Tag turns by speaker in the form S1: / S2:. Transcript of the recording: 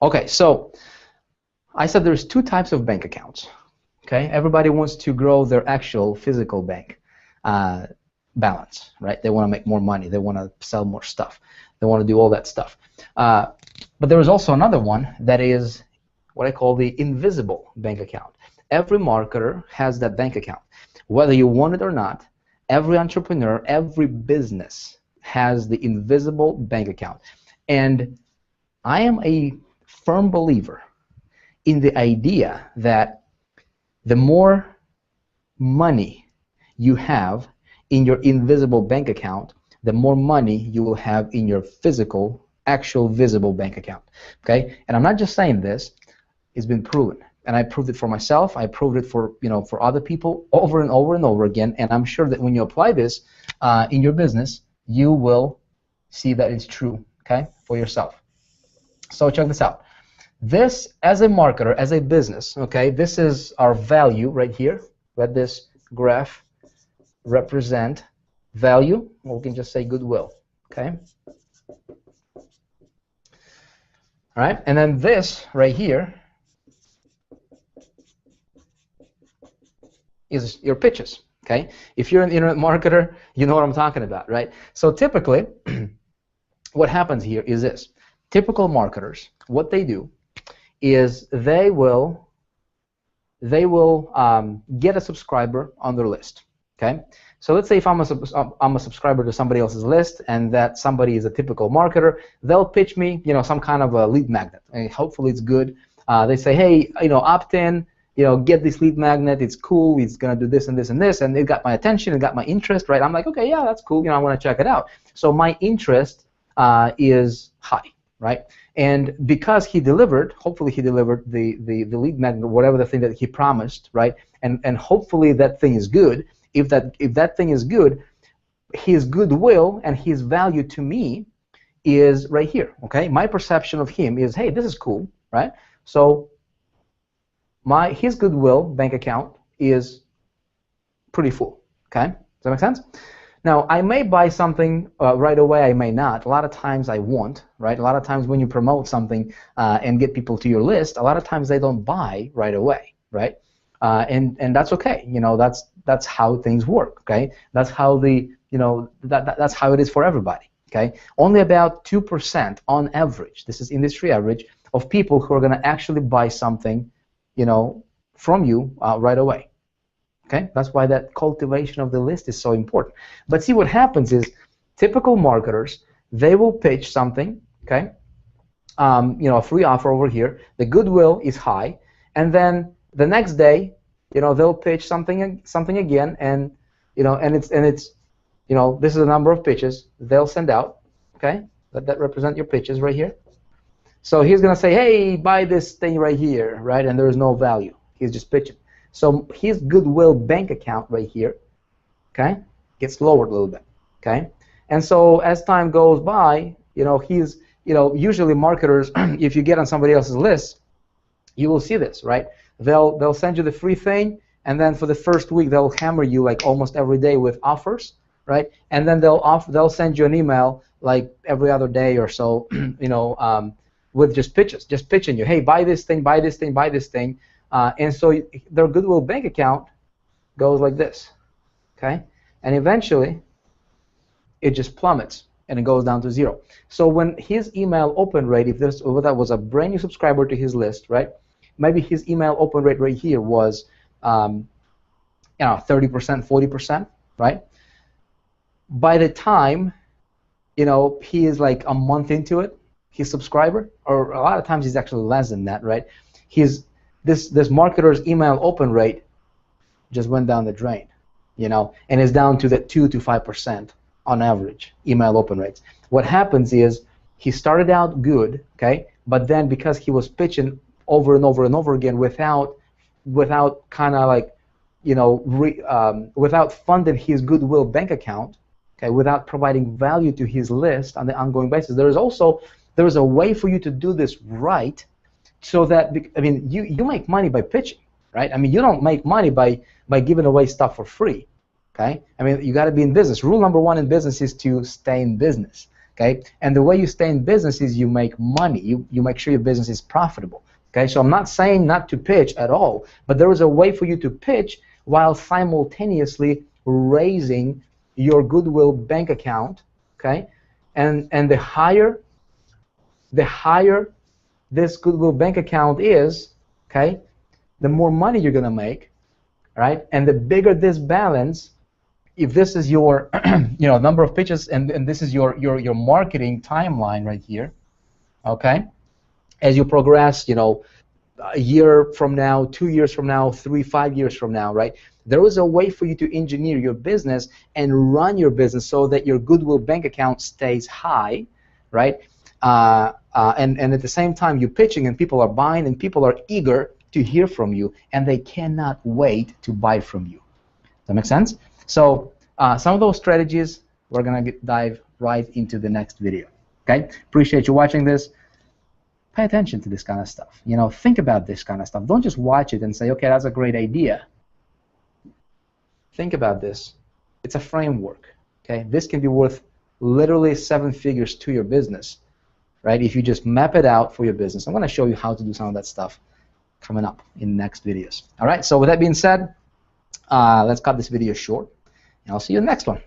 S1: Okay, so I said there's two types of bank accounts. Okay, everybody wants to grow their actual physical bank balance, right? They want to make more money. They want to sell more stuff. They want to do all that stuff. But there is also another one that is what I call the invisible bank account. Every marketer has that bank account. Whether you want it or not, every entrepreneur, every business has the invisible bank account. And I am a firm believer in the idea that the more money you have in your invisible bank account, the more money you will have in your physical, actual visible bank account. Okay? And I'm not just saying this, it's been proven. And I proved it for myself, I proved it for, for other people over and over and over again, and I'm sure that when you apply this in your business, you will see that it's true, okay, for yourself. So check this out. This, as a marketer, as a business, okay, this is our value right here. Let this graph represent value, or we can just say goodwill, okay? All right, and then this right here is your pitches, okay? If you're an internet marketer, you know what I'm talking about, right? So typically, what happens here is this. Typical marketers, what they do is they will get a subscriber on their list, okay? So let's say if I'm a subscriber to somebody else's list, and that somebody is a typical marketer, they'll pitch me, some kind of a lead magnet. And hopefully it's good. They say, hey, opt in. Get this lead magnet, it's cool, it's going to do this and this and this, and it got my attention, it got my interest, right? I'm like, okay, yeah, that's cool, I want to check it out. So my interest is high, right? And because he delivered, hopefully he delivered the lead magnet, whatever the thing that he promised, right? And hopefully that thing is good. If that thing is good, his goodwill and his value to me is right here, okay? My perception of him is, hey, this is cool, right? So his goodwill bank account is pretty full, okay? Does that make sense? Now, I may buy something right away, I may not. A lot of times I won't, right? A lot of times when you promote something and get people to your list, a lot of times they don't buy right away, right? And that's okay, that's how things work, okay? That's how that's how it is for everybody, okay? Only about 2% on average, this is industry average, of people who are going to actually buy something from you right away. Okay, that's why that cultivation of the list is so important. But see, what happens is typical marketers, they will pitch something, okay, a free offer over here. The goodwill is high, and then the next day, they'll pitch something again, and it's this is the number of pitches they'll send out. Okay, that represent your pitches right here. So he's going to say, hey, buy this thing right here, right? And there is no value. He's just pitching. So his goodwill bank account right here, okay, gets lowered a little bit, okay? And so as time goes by, usually marketers, if you get on somebody else's list, you will see this, right? They'll send you the free thing, and then for the first week they'll hammer you like almost every day with offers, right? And then they'll send you an email like every other day or so, with just pitches, just pitching you, hey, buy this thing, buy this thing, buy this thing, and so their goodwill bank account goes like this, okay? And eventually, it just plummets and it goes down to zero. So when his email open rate, if that was a brand new subscriber to his list, right? Maybe his email open rate right here was, 30%, 40%, right? By the time, he is like a month into it, his subscriber, or a lot of times he's actually less than that, right? This marketer's email open rate just went down the drain, and is down to the 2 to 5% on average email open rates. What happens is he started out good, okay, but then because he was pitching over and over and over again without kind of like, without funding his goodwill bank account, okay, without providing value to his list on the ongoing basis, there is a way for you to do this right, so that, you make money by pitching, right? You don't make money by giving away stuff for free, okay? You got to be in business. Rule number one in business is to stay in business, Okay, and the way you stay in business is you make money. You make sure your business is profitable. Okay, so I'm not saying not to pitch at all, but there is a way for you to pitch while simultaneously raising your goodwill bank account. Okay, and the higher this goodwill bank account is, okay, the more money you're gonna make, right? And the bigger this balance, if this is your number of pitches and this is your marketing timeline right here, okay, as you progress, a year from now, 2 years from now, 3, 5 years from now, right? There is a way for you to engineer your business and run your business so that your goodwill bank account stays high, right? And at the same time you're pitching and people are buying and people are eager to hear from you and they cannot wait to buy from you. Does that make sense? So some of those strategies we're gonna dive right into the next video. Okay? Appreciate you watching this. Pay attention to this kind of stuff. Think about this kind of stuff. Don't just watch it and say, okay, that's a great idea. Think about this. It's a framework. Okay? This can be worth literally 7 figures to your business, right? If you just map it out for your business. I'm going to show you how to do some of that stuff coming up in the next videos. All right, so with that being said, let's cut this video short, and I'll see you in the next one.